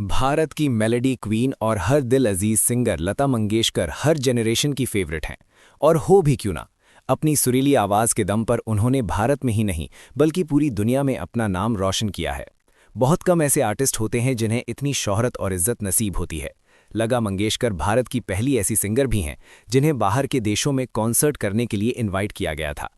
भारत की melody queen और हर दिल अजीज सिंगर लता मंगेशकर हर जनरेशन की फेवरेट हैं। और हो भी क्यों ना, अपनी सुरीली आवाज़ के दम पर उन्होंने भारत में ही नहीं बल्कि पूरी दुनिया में अपना नाम रोशन किया है। बहुत कम ऐसे आर्टिस्ट होते हैं जिन्हें इतनी शोहरत और इज्जत नसीब होती है। लता मंगेशकर भारत की पहली ऐसी सिंगर भी हैं जिन्हें बाहर के देशों में कॉन्सर्ट करने के लिए इनवाइट किया गया था।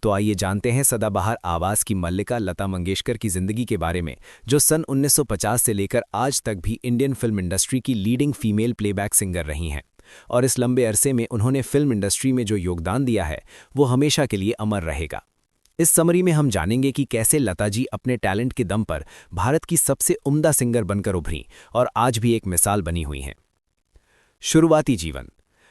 तो आइए जानते हैं सदाबहार आवाज़ की मल्लिका लता मंगेशकर की ज़िंदगी के बारे में, जो सन 1950 से लेकर आज तक भी इंडियन फिल्म इंडस्ट्री की लीडिंग फीमेल प्लेबैक सिंगर रही हैं। और इस लंबे अरसे में उन्होंने फिल्म इंडस्ट्री में जो योगदान दिया है वो हमेशा के लिए अमर रहेगा। इस समरी में हम जानेंगे कि कैसे लता जी अपने टैलेंट के दम पर भारत की सबसे उम्दा सिंगर बनकर उभरीं और आज भी एक मिसाल बनी हुई हैं। शुरुआती जीवन।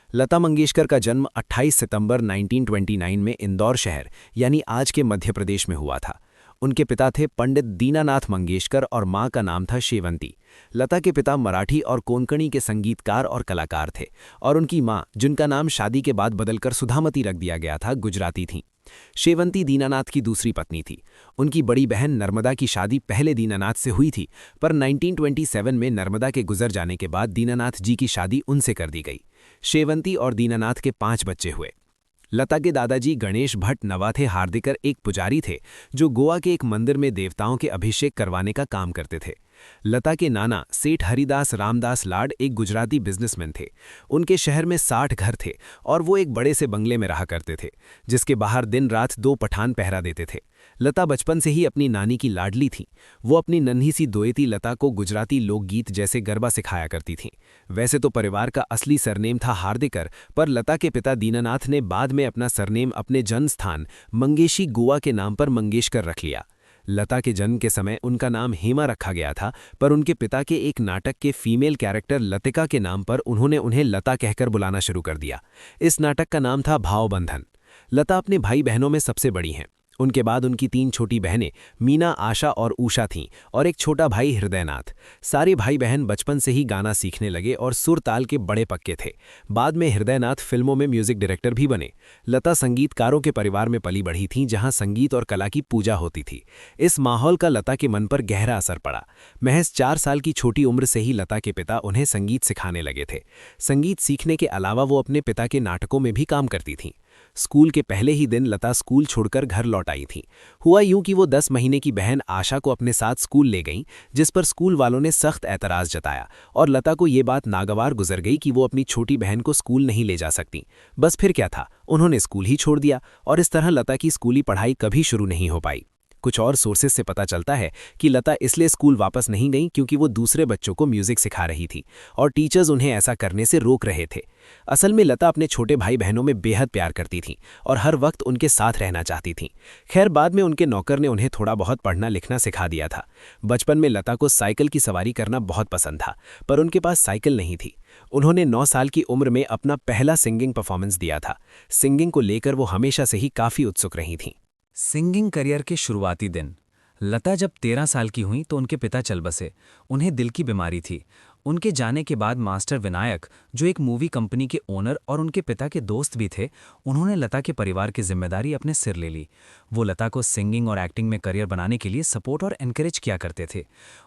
लता मंगेशकर का जन्म 28 सितंबर 1929 में इंदौर शहर यानी आज के मध्य प्रदेश में हुआ था। उनके पिता थे पंडित दीनानाथ मंगेशकर और मां का नाम था शेवंती। लता के पिता मराठी और कोंकणी के संगीतकार और कलाकार थे और उनकी मां, जिनका नाम शादी के बाद बदलकर सुधामती रख दिया गया था, गुजराती थीं। शेवंती दीनानाथ की दूसरी पत्नी थी। उनकी बड़ी बहन नर्मदा की शादी पहले दीनानाथ से हुई थी, पर 1927 में नर्मदा के गुजर जाने के बाद दीनानाथ जी की शादी उनसे कर दी गई। शेवंती और दीनानाथ के 5 बच्चे हुए। लता के दादाजी गणेश भट्ट नवाथे हार्दिकर एक पुजारी थे जो गोवा के एक मंदिर में देवताओं के अभिषेक करवाने का काम करते थे। लता के नाना सेठ हरिदास रामदास लाड एक गुजराती बिजनेसमैन थे। उनके शहर में 60 घर थे और वो एक बड़े से बंगले में रहा करते थे जिसके बाहर दिन रात 2 पठान पहरा देते थे। लता बचपन से ही अपनी नानी की लाडली थी। वो अपनी नन्ही सी दोएती लता को गुजराती लोकगीत जैसे गरबा सिखाया करती थीं। वैसे तो परिवार का असली सरनेम था हार्दिकर, पर लता के पिता दीनानाथ ने बाद में अपना सरनेम अपने जन्म स्थान मंगेशी गोवा के नाम पर मंगेशकर रख लिया। लता के जन्म के समय उनका नाम हेमा रखा गया था, पर उनके पिता के एक नाटक के फीमेल कैरेक्टर लतिका के नाम पर उन्होंने उन्हें लता कहकर बुलाना शुरू कर दिया। इस नाटक का नाम था भावबंधन। लता अपने भाई बहनों में सबसे बड़ी हैं। उनके बाद उनकी 3 छोटी बहनें मीना, आशा और ऊषा थीं और एक छोटा भाई हृदयनाथ। सारे भाई बहन बचपन से ही गाना सीखने लगे और सुर ताल के बड़े पक्के थे। बाद में हृदयनाथ फिल्मों में म्यूजिक डायरेक्टर भी बने। लता संगीतकारों के परिवार में पली बढ़ी थीं जहां संगीत और कला की पूजा होती थी। इस माहौल का लता के मन पर गहरा असर पड़ा। महज 4 साल की छोटी उम्र से ही लता के पिता उन्हें संगीत सिखाने लगे थे। संगीत सीखने के अलावा वो अपने पिता के नाटकों में भी काम करती थीं। स्कूल के पहले ही दिन लता स्कूल छोड़कर घर लौट आई थी। हुआ यूं कि वो 10 महीने की बहन आशा को अपने साथ स्कूल ले गईं, जिस पर स्कूल वालों ने सख्त ऐतराज जताया और लता को ये बात नागवार गुजर गई कि वो अपनी छोटी बहन को स्कूल नहीं ले जा सकती। बस फिर क्या था, उन्होंने स्कूल ही छोड़ दिया और इस तरह लता की स्कूली पढ़ाई कभी शुरू नहीं हो पाई। कुछ और सोर्सेस से पता चलता है कि लता इसलिए स्कूल वापस नहीं गईं क्योंकि वो दूसरे बच्चों को म्यूजिक सिखा रही थी और टीचर्स उन्हें ऐसा करने से रोक रहे थे। असल में लता अपने छोटे भाई बहनों में बेहद प्यार करती थीं और हर वक्त उनके साथ रहना चाहती थीं। खैर, बाद में उनके नौकर ने उन्हें थोड़ा बहुत पढ़ना लिखना सिखा दिया था। बचपन में लता को साइकिल की सवारी करना बहुत पसंद था, पर उनके पास साइकिल नहीं थी। उन्होंने 9 साल की उम्र में अपना पहला सिंगिंग परफॉर्मेंस दिया था। सिंगिंग को लेकर वो हमेशा से ही काफ़ी उत्सुक रही थीं। सिंगिंग करियर के शुरुआती दिन। लता जब 13 साल की हुई तो उनके पिता चल बसे। उन्हें दिल की बीमारी थी। उनके जाने के बाद मास्टर विनायक, जो एक मूवी कंपनी के ओनर और उनके पिता के दोस्त भी थे, उन्होंने लता के परिवार की जिम्मेदारी अपने सिर ले ली। वो लता को सिंगिंग और एक्टिंग में करियर बनाने के लिए सपोर्ट और एनकरेज किया करते थे।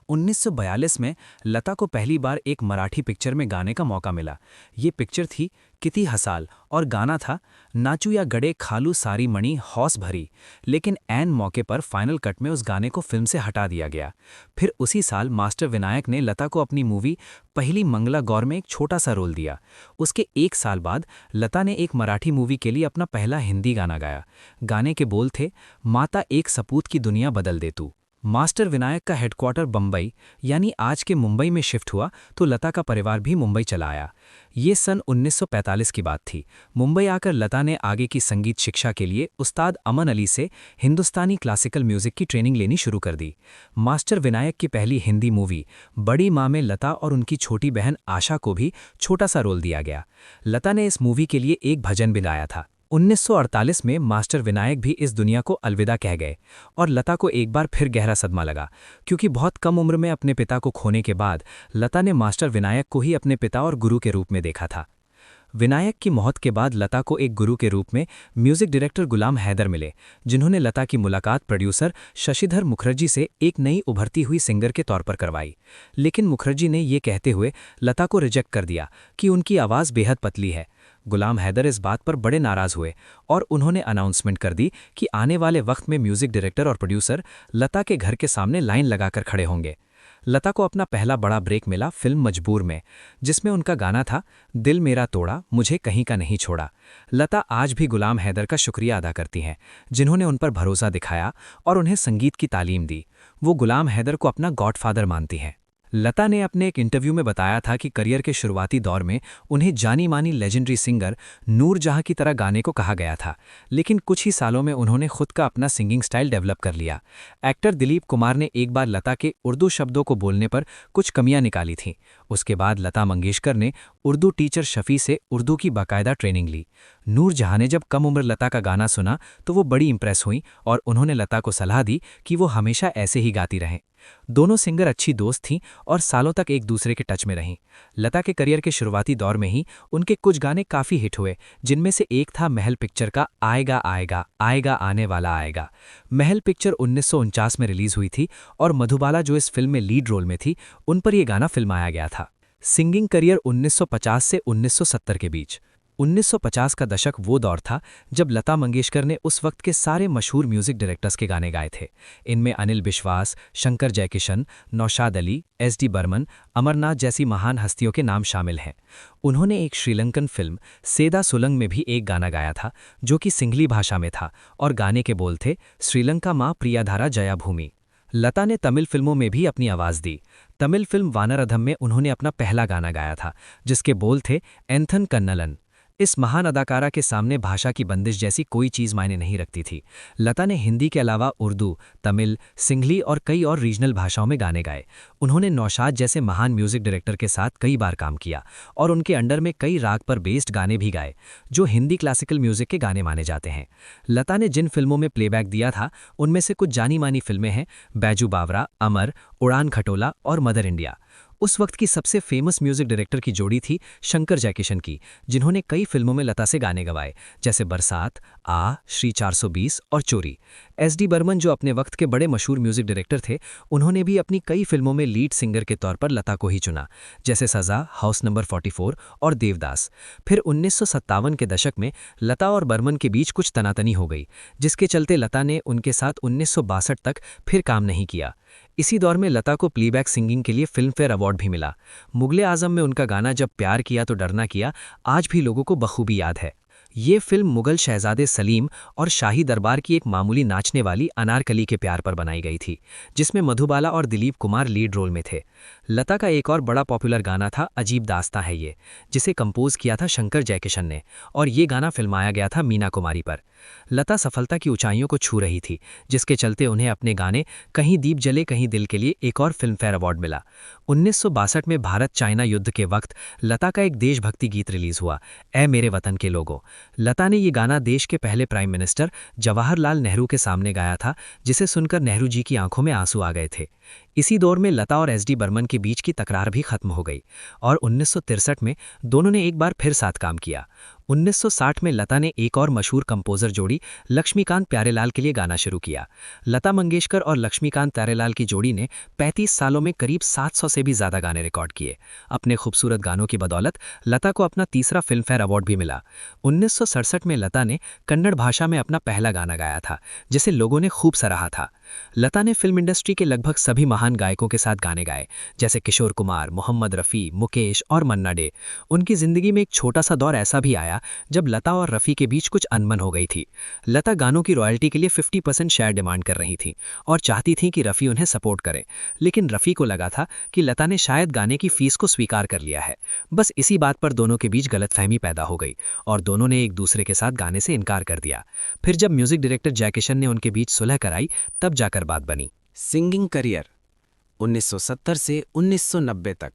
1942 में लता को पहली बार एक मराठी पिक्चर में गाने का मौका मिला। ये पिक्चर थी किती हसाल और गाना था नाचू या गड़े खालू सारी मणि हौस भरी। लेकिन ऐन मौके पर फाइनल कट में उस गाने को फिल्म से हटा दिया गया। फिर उसी साल मास्टर विनायक ने लता को अपनी मूवी पहली मंगला गौर में एक छोटा सा रोल दिया। उसके 1 साल बाद लता ने एक मराठी मूवी के लिए अपना पहला हिंदी गाना गाया। गाने के बोल थे, माता एक सपूत की दुनिया बदल दे तू। मास्टर विनायक का हेडक्वार्टर बम्बई यानी आज के मुंबई में शिफ्ट हुआ तो लता का परिवार भी मुंबई चला आया। ये सन 1945 की बात थी। मुंबई आकर लता ने आगे की संगीत शिक्षा के लिए उस्ताद अमन अली से हिंदुस्तानी क्लासिकल म्यूजिक की ट्रेनिंग लेनी शुरू कर दी। मास्टर विनायक की पहली हिंदी मूवी बड़ी माँ में लता और उनकी छोटी बहन आशा को भी छोटा सा रोल दिया गया। लता ने इस मूवी के लिए एक भजन भी गाया था। 1948 में मास्टर विनायक भी इस दुनिया को अलविदा कह गए और लता को एक बार फिर गहरा सदमा लगा, क्योंकि बहुत कम उम्र में अपने पिता को खोने के बाद लता ने मास्टर विनायक को ही अपने पिता और गुरु के रूप में देखा था। विनायक की मौत के बाद लता को एक गुरु के रूप में म्यूजिक डायरेक्टर गुलाम हैदर मिले, जिन्होंने लता की मुलाकात प्रोड्यूसर शशिधर मुखर्जी से एक नई उभरती हुई सिंगर के तौर पर करवाई। लेकिन मुखर्जी ने ये कहते हुए लता को रिजेक्ट कर दिया कि उनकी आवाज़ बेहद पतली है। गुलाम हैदर इस बात पर बड़े नाराज हुए और उन्होंने अनाउंसमेंट कर दी कि आने वाले वक्त में म्यूजिक डायरेक्टर और प्रोड्यूसर लता के घर के सामने लाइन लगाकर खड़े होंगे। लता को अपना पहला बड़ा ब्रेक मिला फिल्म मजबूर में, जिसमें उनका गाना था दिल मेरा तोड़ा मुझे कहीं का नहीं छोड़ा। लता आज भी गुलाम हैदर का शुक्रिया अदा करती हैं, जिन्होंने उन पर भरोसा दिखाया और उन्हें संगीत की तालीम दी। वो गुलाम हैदर को अपना गॉडफादर मानती हैं। लता ने अपने एक इंटरव्यू में बताया था कि करियर के शुरुआती दौर में उन्हें जानी मानी लेजेंडरी सिंगर नूर जहां की तरह गाने को कहा गया था, लेकिन कुछ ही सालों में उन्होंने खुद का अपना सिंगिंग स्टाइल डेवलप कर लिया। एक्टर दिलीप कुमार ने एक बार लता के उर्दू शब्दों को बोलने पर कुछ कमियां निकाली थीं। उसके बाद लता मंगेशकर ने उर्दू टीचर शफी से उर्दू की बाकायदा ट्रेनिंग ली। नूर जहां ने जब कम उम्र लता का गाना सुना तो वो बड़ी इंप्रेस हुई और उन्होंने लता को सलाह दी कि वो हमेशा ऐसे ही गाती रहें। दोनों सिंगर अच्छी दोस्त थीं और सालों तक एक दूसरे के टच में रहीं। लता के करियर के शुरुआती दौर में ही उनके कुछ गाने काफ़ी हिट हुए, जिनमें से एक था महल पिक्चर का आएगा आएगा आएगा आने वाला आएगा। महल पिक्चर 1949 में रिलीज हुई थी और मधुबाला जो इस फिल्म में लीड रोल में थी, उन पर यह गाना फिल्माया गया था। सिंगिंग करियर 1950 से 1970 के बीच। 1950 का दशक वो दौर था जब लता मंगेशकर ने उस वक्त के सारे मशहूर म्यूजिक डायरेक्टर्स के गाने गाए थे। इनमें अनिल विश्वास, शंकर जयकिशन, नौशाद अली, एस.डी. बर्मन, अमरनाथ जैसी महान हस्तियों के नाम शामिल हैं। उन्होंने एक श्रीलंकन फिल्म सेदा सुलंग में भी एक गाना गाया था, जो कि सिंघली भाषा में था और गाने के बोल थे श्रीलंका माँ प्रियाधारा जया भूमि। लता ने तमिल फिल्मों में भी अपनी आवाज़ दी। तमिल फिल्म वानरधम में उन्होंने अपना पहला गाना गाया था, जिसके बोल थे एंथन कन्नलन। इस महान अदाकारा के सामने भाषा की बंदिश जैसी कोई चीज़ मायने नहीं रखती थी। लता ने हिंदी के अलावा उर्दू, तमिल, सिंघली और कई और रीजनल भाषाओं में गाने गाए। उन्होंने नौशाद जैसे महान म्यूजिक डायरेक्टर के साथ कई बार काम किया और उनके अंडर में कई राग पर बेस्ड गाने भी गाए, जो हिंदी क्लासिकल म्यूजिक के गाने माने जाते हैं। लता ने जिन फिल्मों में प्लेबैक दिया था, उनमें से कुछ जानी मानी फिल्में हैं बैजू बावरा, अमर, उड़ान खटोला और मदर इंडिया। उस वक्त की सबसे फेमस म्यूजिक डायरेक्टर की जोड़ी थी शंकर जयकिशन की, जिन्होंने कई फिल्मों में लता से गाने गवाए, जैसे बरसात, आ, श्री 420 और चोरी। एस.डी. बर्मन जो अपने वक्त के बड़े मशहूर म्यूजिक डायरेक्टर थे, उन्होंने भी अपनी कई फिल्मों में लीड सिंगर के तौर पर लता को ही चुना, जैसे सजा, हाउस नंबर 44 और देवदास। फिर 1957 के दशक में लता और बर्मन के बीच कुछ तनातनी हो गई, जिसके चलते लता ने उनके साथ 1962 तक फिर काम नहीं किया। इसी दौर में लता को प्लेबैक सिंगिंग के लिए फिल्म फेयर अवार्ड भी मिला। मुगले आजम में उनका गाना जब प्यार किया तो डरना किया आज भी लोगों को बखूबी याद है। ये फिल्म मुगल शहजादे सलीम और शाही दरबार की एक मामूली नाचने वाली अनारकली के प्यार पर बनाई गई थी, जिसमें मधुबाला और दिलीप कुमार लीड रोल में थे। लता का एक और बड़ा पॉपुलर गाना था अजीब दास्तां है ये, जिसे कंपोज किया था शंकर जयकिशन ने, और ये गाना फिल्माया गया था मीना कुमारी पर। लता सफलता की ऊंचाइयों को छू रही थी, जिसके चलते उन्हें अपने गाने कहीं दीप जले कहीं दिल के लिए एक और फिल्म फेयर अवार्ड मिला। 1962 में भारत चाइना युद्ध के वक्त लता का एक देशभक्ति गीत रिलीज हुआ, ऐ मेरे वतन के लोगों। लता ने ये गाना देश के पहले प्राइम मिनिस्टर जवाहरलाल नेहरू के सामने गाया था, जिसे सुनकर नेहरू जी की आंखों में आंसू आ गए थे। इसी दौर में लता और एस.डी. बर्मन के बीच की तकरार भी खत्म हो गई और 1963 में दोनों ने एक बार फिर साथ काम किया। 1960 में लता ने एक और मशहूर कंपोजर जोड़ी लक्ष्मीकांत प्यारेलाल के लिए गाना शुरू किया। लता मंगेशकर और लक्ष्मीकांत प्यारेलाल की जोड़ी ने 35 सालों में करीब 700 से भी ज़्यादा गाने रिकॉर्ड किए। अपने खूबसूरत गानों की बदौलत लता को अपना तीसरा फिल्म फेयर अवार्ड भी मिला। 1967 में लता ने कन्नड़ भाषा में अपना पहला गाना गाया था, जिसे लोगों ने खूब सराहा था। लता ने फिल्म इंडस्ट्री के लगभग सभी महान गायकों के साथ गाने गाए, जैसे किशोर कुमार, मोहम्मद रफ़ी, मुकेश और मन्ना डे। उनकी जिंदगी में एक छोटा सा दौर ऐसा भी आया जब लता और रफ़ी के बीच कुछ अनबन हो गई थी। लता गानों की रॉयल्टी के लिए 50% शेयर डिमांड कर रही थी और चाहती थी कि रफ़ी उन्हें सपोर्ट करे, लेकिन रफ़ी को लगा था कि लता ने शायद गाने की फीस को स्वीकार कर लिया है। बस इसी बात पर दोनों के बीच गलतफहमी पैदा हो गई और दोनों ने एक दूसरे के साथ गाने से इनकार कर दिया। फिर जब म्यूजिक डायरेक्टर जयकिशन ने उनके बीच सुलह कराई, तब जाकर बात बनी। सिंगिंग करियर 1970 से 1990 तक।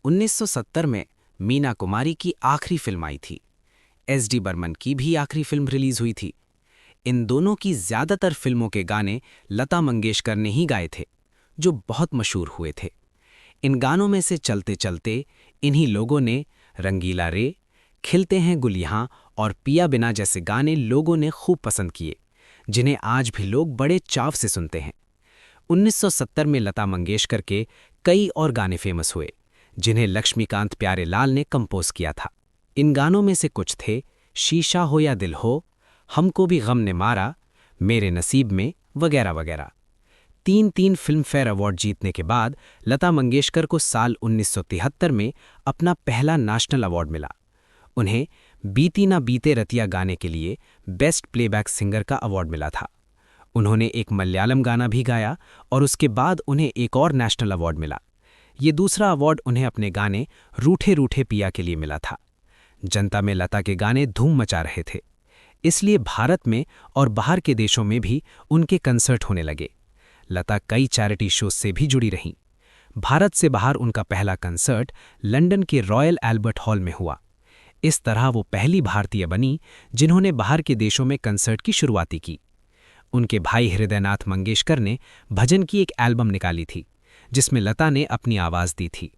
1970 में मीना कुमारी की आखिरी फिल्म आई थी। एस.डी. बर्मन की भी आखिरी फिल्म रिलीज हुई थी। इन दोनों की ज़्यादातर फिल्मों के गाने लता मंगेशकर ने ही गाए थे, जो बहुत मशहूर हुए थे। इन गानों में से चलते चलते इन्हीं लोगों ने रंगीला रे, खिलते हैं गुल यहाँ और पिया बिना जैसे गाने लोगों ने खूब पसंद किए, जिन्हें आज भी लोग बड़े चाव से सुनते हैं। 1970 में लता मंगेशकर के कई और गाने फेमस हुए, जिन्हें लक्ष्मीकांत प्यारेलाल ने कंपोज किया था। इन गानों में से कुछ थे शीशा हो या दिल हो, हमको भी गम ने मारा, मेरे नसीब में, वगैरह वगैरह। 3 फिल्म फेयर अवार्ड जीतने के बाद लता मंगेशकर को साल 1973 में अपना पहला नेशनल अवार्ड मिला। उन्हें बीती ना बीते रतिया गाने के लिए बेस्ट प्लेबैक सिंगर का अवार्ड मिला था। उन्होंने एक मलयालम गाना भी गाया और उसके बाद उन्हें एक और नेशनल अवार्ड मिला। ये दूसरा अवार्ड उन्हें अपने गाने रूठे रूठे पिया के लिए मिला था। जनता में लता के गाने धूम मचा रहे थे, इसलिए भारत में और बाहर के देशों में भी उनके कंसर्ट होने लगे। लता कई चैरिटी शोज से भी जुड़ी रहीं। भारत से बाहर उनका पहला कंसर्ट लंदन के रॉयल एल्बर्ट हॉल में हुआ। इस तरह वो पहली भारतीय बनी जिन्होंने बाहर के देशों में कंसर्ट की शुरुआती की। उनके भाई हृदयनाथ मंगेशकर ने भजन की एक एल्बम निकाली थी, जिसमें लता ने अपनी आवाज़ दी थी।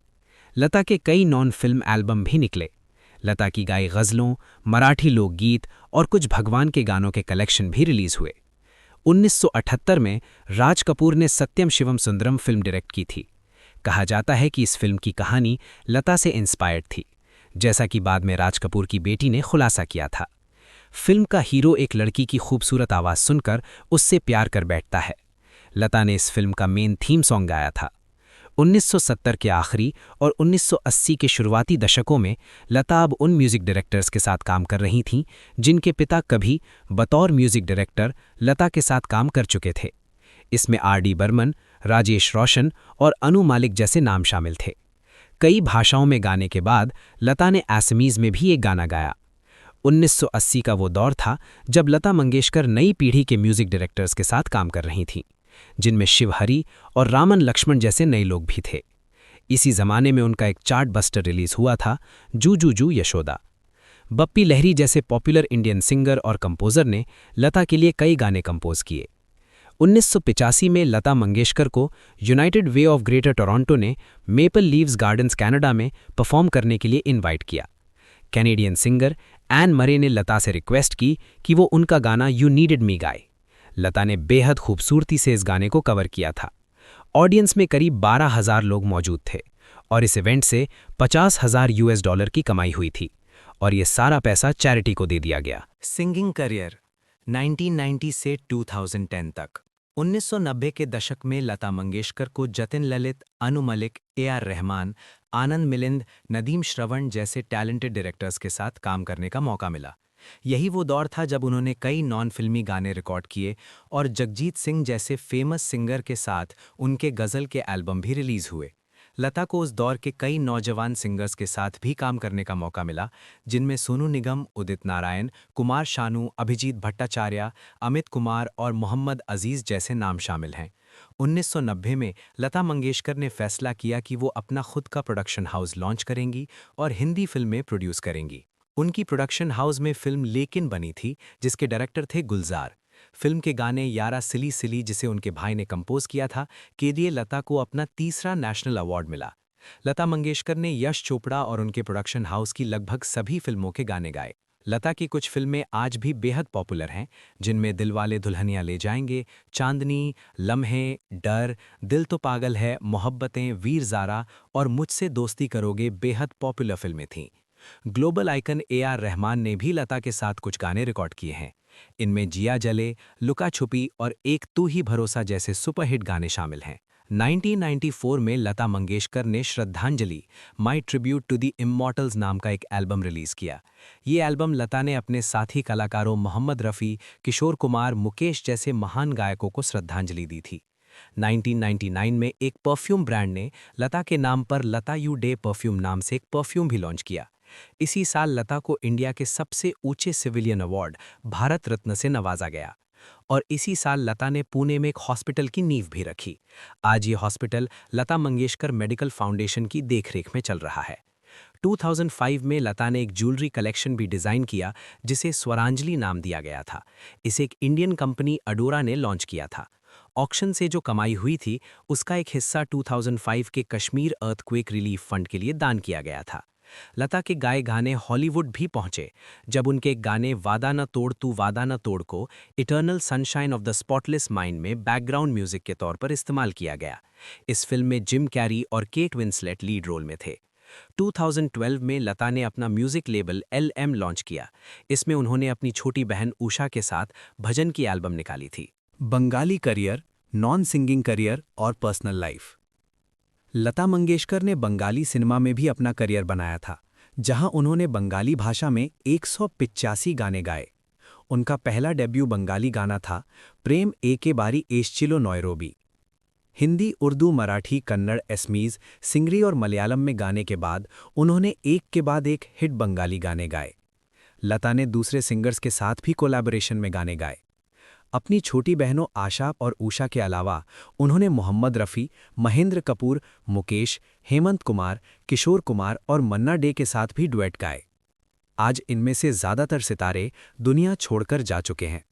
लता के कई नॉन फिल्म एल्बम भी निकले। लता की गाई गज़लों, मराठी लोकगीत और कुछ भगवान के गानों के कलेक्शन भी रिलीज हुए। 1978 में राज कपूर ने सत्यम शिवम सुंदरम फिल्म डायरेक्ट की थी। कहा जाता है कि इस फिल्म की कहानी लता से इंस्पायर्ड थी, जैसा कि बाद में राज कपूर की बेटी ने खुलासा किया था। फिल्म का हीरो एक लड़की की खूबसूरत आवाज़ सुनकर उससे प्यार कर बैठता है। लता ने इस फिल्म का मेन थीम सॉन्ग गाया था। 1970 के आखिरी और 1980 के शुरुआती दशकों में लता अब उन म्यूजिक डायरेक्टर्स के साथ काम कर रही थीं जिनके पिता कभी बतौर म्यूजिक डायरेक्टर लता के साथ काम कर चुके थे। इसमें R.D. बर्मन, राजेश रोशन और अनु मालिक जैसे नाम शामिल थे। कई भाषाओं में गाने के बाद लता ने असमीज़ में भी एक गाना गाया। 1980 का वो दौर था जब लता मंगेशकर नई पीढ़ी के म्यूजिक डायरेक्टर्स के साथ काम कर रही थीं, जिनमें शिव हरी और रामन लक्ष्मण जैसे नए लोग भी थे। इसी जमाने में उनका एक चार्ट बस्टर रिलीज हुआ था, जू जू जू यशोदा। बप्पी लहरी जैसे पॉपुलर इंडियन सिंगर और कंपोजर ने लता के लिए कई गाने कंपोज किए। 1985 में लता मंगेशकर को United way of greater Toronto ने मेपल लीव्स गार्डन्स कनाडा में परफॉर्म करने के लिए इनवाइट किया। कैनेडियन सिंगर एन मरे ने लता से रिक्वेस्ट की कि वो उनका गाना यू नीडेड मी गाए। लता ने बेहद खूबसूरती से इस गाने को कवर किया था। ऑडियंस में करीब 12,000 लोग मौजूद थे और इस इवेंट से $50,000 की कमाई हुई थी और ये सारा पैसा चैरिटी को दे दिया गया। सिंगिंग करियर 1990 से 2010 तक। 1990 के दशक में लता मंगेशकर को जतिन ललित, अनु मलिक, AR रहमान, आनंद मिलिंद, नदीम श्रवण जैसे टैलेंटेड डायरेक्टर्स के साथ काम करने का मौका मिला। यही वो दौर था जब उन्होंने कई नॉन फिल्मी गाने रिकॉर्ड किए और जगजीत सिंह जैसे फेमस सिंगर के साथ उनके गज़ल के एल्बम भी रिलीज हुए। लता को उस दौर के कई नौजवान सिंगर्स के साथ भी काम करने का मौका मिला, जिनमें सोनू निगम, उदित नारायण, कुमार शानू, अभिजीत भट्टाचार्य, अमित कुमार और मोहम्मद अजीज जैसे नाम शामिल हैं। 1990 में लता मंगेशकर ने फैसला किया कि वो अपना खुद का प्रोडक्शन हाउस लॉन्च करेंगी और हिंदी फिल्में प्रोड्यूस करेंगी। उनकी प्रोडक्शन हाउस में फिल्म लेकिन बनी थी, जिसके डायरेक्टर थे गुलजार। फिल्म के गाने यारा सिली सिली, जिसे उनके भाई ने कंपोज किया था, के लिए लता को अपना तीसरा नेशनल अवार्ड मिला। लता मंगेशकर ने यश चोपड़ा और उनके प्रोडक्शन हाउस की लगभग सभी फिल्मों के गाने गाए। लता की कुछ फिल्में आज भी बेहद पॉपुलर हैं, जिनमें दिलवाले दुल्हनिया ले जाएंगे, चांदनी, लम्हे, डर, दिल तो पागल है, मोहब्बतें, वीर ज़ारा और मुझसे दोस्ती करोगे बेहद पॉपुलर फिल्में थीं। ग्लोबल आइकन AR रहमान ने भी लता के साथ कुछ गाने रिकॉर्ड किए हैं। इनमें जिया जले, लुका छुपी और एक तू ही भरोसा जैसे सुपरहिट गाने शामिल हैं। 1994 में लता मंगेशकर ने श्रद्धांजलि, माई ट्रिब्यूट टू द इमॉर्टल्स नाम का एक एल्बम रिलीज किया। ये एल्बम लता ने अपने साथी कलाकारों मोहम्मद रफ़ी, किशोर कुमार, मुकेश जैसे महान गायकों को श्रद्धांजलि दी थी। 1999 में एक परफ्यूम ब्रांड ने लता के नाम पर लता यू डे परफ्यूम नाम से एक परफ्यूम भी लॉन्च किया। इसी साल लता को इंडिया के सबसे ऊंचे सिविलियन अवार्ड भारत रत्न से नवाजा गया और इसी साल लता ने पुणे में एक हॉस्पिटल की नींव भी रखी। आज ये hospital Lata Mangeshkar medical foundation की देखरेख में चल रहा है। 2005 में लता ने एक ज्वेलरी कलेक्शन भी डिज़ाइन किया, जिसे स्वरांजलि नाम दिया गया था। इसे एक इंडियन कंपनी अडोरा ने लॉन्च किया था। ऑक्शन से जो कमाई हुई थी, उसका एक हिस्सा 2005 के कश्मीर अर्थक्वेक रिलीफ फंड के लिए दान किया गया था। लता के गाए गाने हॉलीवुड भी पहुंचे जब उनके गाने वादा न तोड़ तू वादा न तोड़ को eternal sunshine of the spotless mind में बैकग्राउंड म्यूजिक के तौर पर इस्तेमाल किया गया। इस फिल्म में जिम कैरी और केट विंसलेट लीड रोल में थे। 2012 में लता ने अपना म्यूजिक लेबल LM लॉन्च किया। इसमें उन्होंने अपनी छोटी बहन उषा के साथ भजन की एल्बम निकाली थी। Bengali career, non singing career और पर्सनल लाइफ। लता मंगेशकर ने बंगाली सिनेमा में भी अपना करियर बनाया था, जहां उन्होंने बंगाली भाषा में 185 गाने गाए। उनका पहला डेब्यू बंगाली गाना था प्रेम एके बारी एश्चिलो नॉयरोबी। हिंदी, उर्दू, मराठी, कन्नड़, एस्मीज, सिंगरी और मलयालम में गाने के बाद उन्होंने एक के बाद एक हिट बंगाली गाने गाए। लता ने दूसरे सिंगर्स के साथ भी कोलैबोरेशन में गाने गाए। अपनी छोटी बहनों आशा और उषा के अलावा उन्होंने मोहम्मद रफ़ी, महेंद्र कपूर, मुकेश, हेमंत कुमार, किशोर कुमार और मन्ना डे के साथ भी डुएट गाए। आज इनमें से ज़्यादातर सितारे दुनिया छोड़कर जा चुके हैं।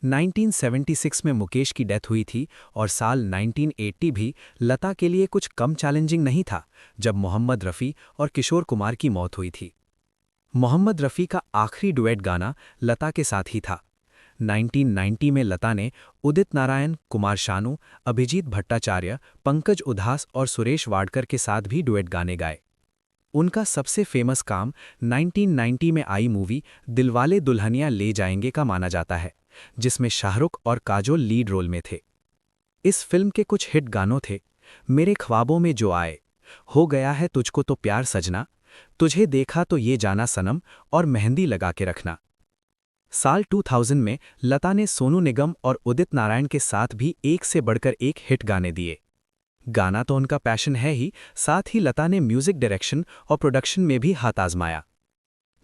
1976 में मुकेश की डेथ हुई थी और साल 1980 भी लता के लिए कुछ कम चैलेंजिंग नहीं था, जब मोहम्मद रफ़ी और किशोर कुमार की मौत हुई थी। मोहम्मद रफ़ी का आखिरी डुएट गाना लता के साथ ही था। 1990 में लता ने उदित नारायण, कुमार शानू, अभिजीत भट्टाचार्य, पंकज उधास और सुरेश वाडकर के साथ भी डुएट गाने गाए। उनका सबसे फेमस काम 1990 में आई मूवी दिलवाले दुल्हनिया ले जाएंगे का माना जाता है, जिसमें शाहरुख और काजोल लीड रोल में थे। इस फिल्म के कुछ हिट गानों थे मेरे ख्वाबों में जो आए, हो गया है तुझको तो प्यार सजना, तुझे देखा तो ये जाना सनम और मेहंदी लगा के रखना। साल 2000 में लता ने सोनू निगम और उदित नारायण के साथ भी एक से बढ़कर एक हिट गाने दिए। गाना तो उनका पैशन है ही, साथ ही लता ने म्यूजिक डायरेक्शन और प्रोडक्शन में भी हाथ आजमाया।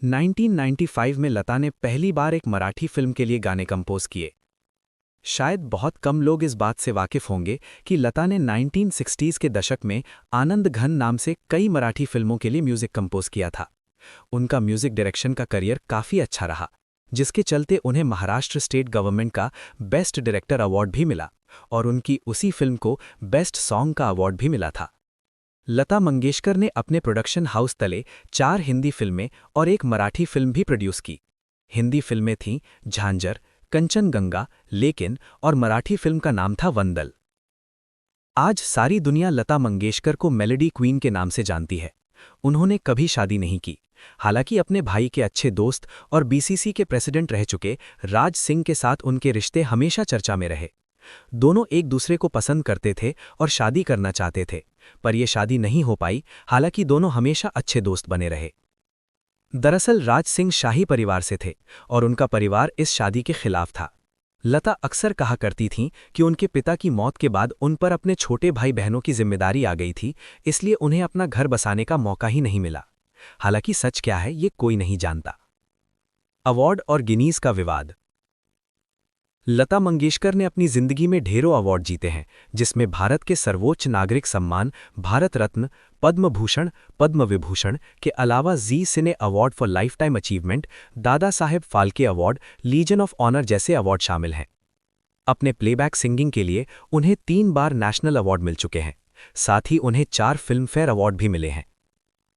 1995 में लता ने पहली बार एक मराठी फिल्म के लिए गाने कंपोज किए। शायद बहुत कम लोग इस बात से वाकिफ होंगे कि लता ने 1960s के दशक में आनंद घन नाम से कई मराठी फिल्मों के लिए म्यूजिक कंपोज किया था। उनका म्यूजिक डायरेक्शन का करियर काफ़ी अच्छा रहा, जिसके चलते उन्हें महाराष्ट्र स्टेट गवर्नमेंट का बेस्ट डायरेक्टर अवार्ड भी मिला और उनकी उसी फिल्म को बेस्ट सॉन्ग का अवार्ड भी मिला था। लता मंगेशकर ने अपने प्रोडक्शन हाउस तले 4 हिंदी फिल्में और एक मराठी फिल्म भी प्रोड्यूस की। हिंदी फिल्में थीं झांझर, कंचनगंगा, लेकिन और मराठी फिल्म का नाम था वंदल। आज सारी दुनिया लता मंगेशकर को मेलोडी क्वीन के नाम से जानती है। उन्होंने कभी शादी नहीं की, हालांकि अपने भाई के अच्छे दोस्त और BCC के प्रेसिडेंट रह चुके राज सिंह के साथ उनके रिश्ते हमेशा चर्चा में रहे। दोनों एक दूसरे को पसंद करते थे और शादी करना चाहते थे, पर यह शादी नहीं हो पाई। हालांकि दोनों हमेशा अच्छे दोस्त बने रहे। दरअसल राज सिंह शाही परिवार से थे और उनका परिवार इस शादी के खिलाफ था। लता अक्सर कहा करती थीं कि उनके पिता की मौत के बाद उन पर अपने छोटे भाई बहनों की जिम्मेदारी आ गई थी, इसलिए उन्हें अपना घर बसाने का मौका ही नहीं मिला। हालांकि सच क्या है ये कोई नहीं जानता। अवार्ड और गिनीज का विवाद। लता मंगेशकर ने अपनी जिंदगी में ढेरों अवार्ड जीते हैं, जिसमें भारत के सर्वोच्च नागरिक सम्मान भारत रत्न, पद्म भूषण, पद्म विभूषण के अलावा Zee cine award for lifetime achievement, Dada Saheb Phalke award, legion of honour जैसे अवार्ड शामिल हैं। अपने प्लेबैक सिंगिंग के लिए उन्हें 3 बार नेशनल अवार्ड मिल चुके हैं। साथ ही उन्हें 4 फिल्मफेयर अवार्ड भी मिले हैं।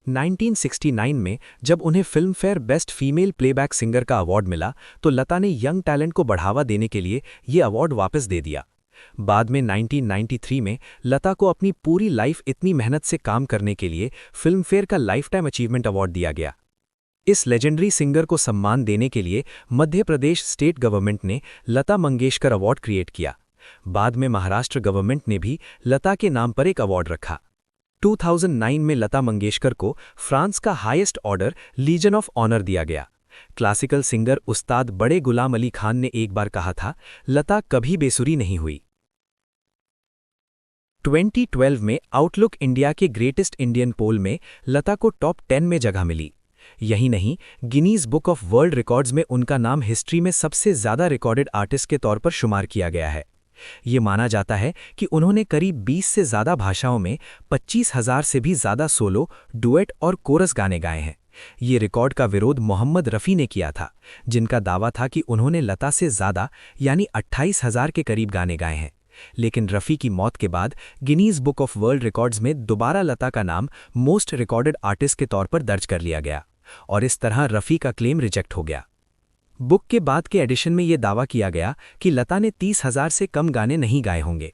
1969 में जब उन्हें Filmfare best female playback singer का अवार्ड मिला, तो लता ने यंग टैलेंट को बढ़ावा देने के लिए ये अवार्ड वापस दे दिया। बाद में 1993 में लता को अपनी पूरी लाइफ इतनी मेहनत से काम करने के लिए फिल्मफेयर का लाइफ टाइम अचीवमेंट अवार्ड दिया गया। इस लेजेंडरी सिंगर को सम्मान देने के लिए मध्य प्रदेश स्टेट गवर्नमेंट ने लता मंगेशकर अवार्ड क्रिएट किया। बाद में महाराष्ट्र गवर्नमेंट ने भी लता के नाम पर एक अवार्ड रखा। 2009 में लता मंगेशकर को फ्रांस का highest order legion of honour दिया गया। क्लासिकल सिंगर उस्ताद बड़े गुलाम अली खान ने एक बार कहा था, लता कभी बेसुरी नहीं हुई। 2012 में आउटलुक इंडिया के ग्रेटेस्ट इंडियन पोल में लता को टॉप 10 में जगह मिली। यही नहीं, Guinness book of world records में उनका नाम हिस्ट्री में सबसे ज्यादा रिकॉर्डेड आर्टिस्ट के तौर पर शुमार किया गया है। ये माना जाता है कि उन्होंने करीब 20 से ज़्यादा भाषाओं में 25,000 से भी ज़्यादा सोलो, डुएट और कोरस गाने गाए हैं। ये रिकॉर्ड का विरोध मोहम्मद रफ़ी ने किया था, जिनका दावा था कि उन्होंने लता से ज़्यादा यानी 28,000 के करीब गाने गाए हैं। लेकिन रफ़ी की मौत के बाद Guinness book of world records में दोबारा लता का नाम मोस्ट रिकॉर्डेड आर्टिस्ट के तौर पर दर्ज कर लिया गया और इस तरह रफ़ी का क्लेम रिजेक्ट हो गया। बुक के बाद के एडिशन में यह दावा किया गया कि लता ने 30,000 से कम गाने नहीं गाए होंगे।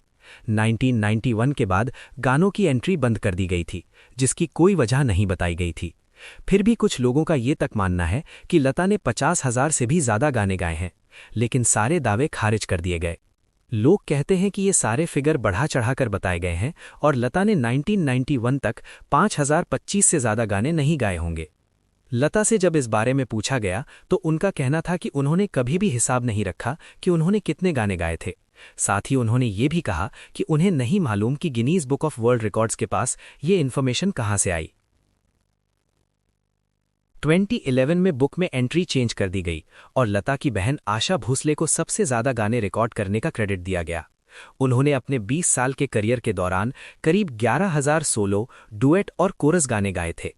1991 के बाद गानों की एंट्री बंद कर दी गई थी, जिसकी कोई वजह नहीं बताई गई थी। फिर भी कुछ लोगों का ये तक मानना है कि लता ने 50,000 से भी ज़्यादा गाने गाए हैं, लेकिन सारे दावे खारिज कर दिए गए। लोग कहते हैं कि ये सारे फिगर बढ़ा चढ़ाकर बताए गए हैं और लता ने 1991 तक 5,025 से ज़्यादा गाने नहीं गाए होंगे। लता से जब इस बारे में पूछा गया तो उनका कहना था कि उन्होंने कभी भी हिसाब नहीं रखा कि उन्होंने कितने गाने गाए थे। साथ ही उन्होंने ये भी कहा कि उन्हें नहीं मालूम कि Guinness book of world records के पास ये इन्फॉर्मेशन कहाँ से आई। 2011 में बुक में एंट्री चेंज कर दी गई और लता की बहन आशा भोसले को सबसे ज़्यादा गाने रिकॉर्ड करने का क्रेडिट दिया गया। उन्होंने अपने 20 साल के करियर के दौरान करीब 11,000 सोलो, डुएट और कोरस गाने गाए थे।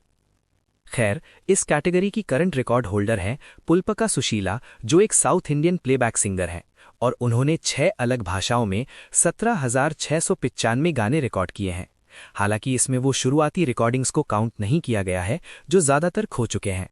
खैर, इस कैटेगरी की करंट रिकॉर्ड होल्डर हैं पुलपका सुशीला, जो एक साउथ इंडियन प्लेबैक सिंगर हैं और उन्होंने 6 अलग भाषाओं में 17,695 गाने रिकॉर्ड किए हैं। हालांकि इसमें वो शुरुआती रिकॉर्डिंग्स को काउंट नहीं किया गया है जो ज़्यादातर खो चुके हैं।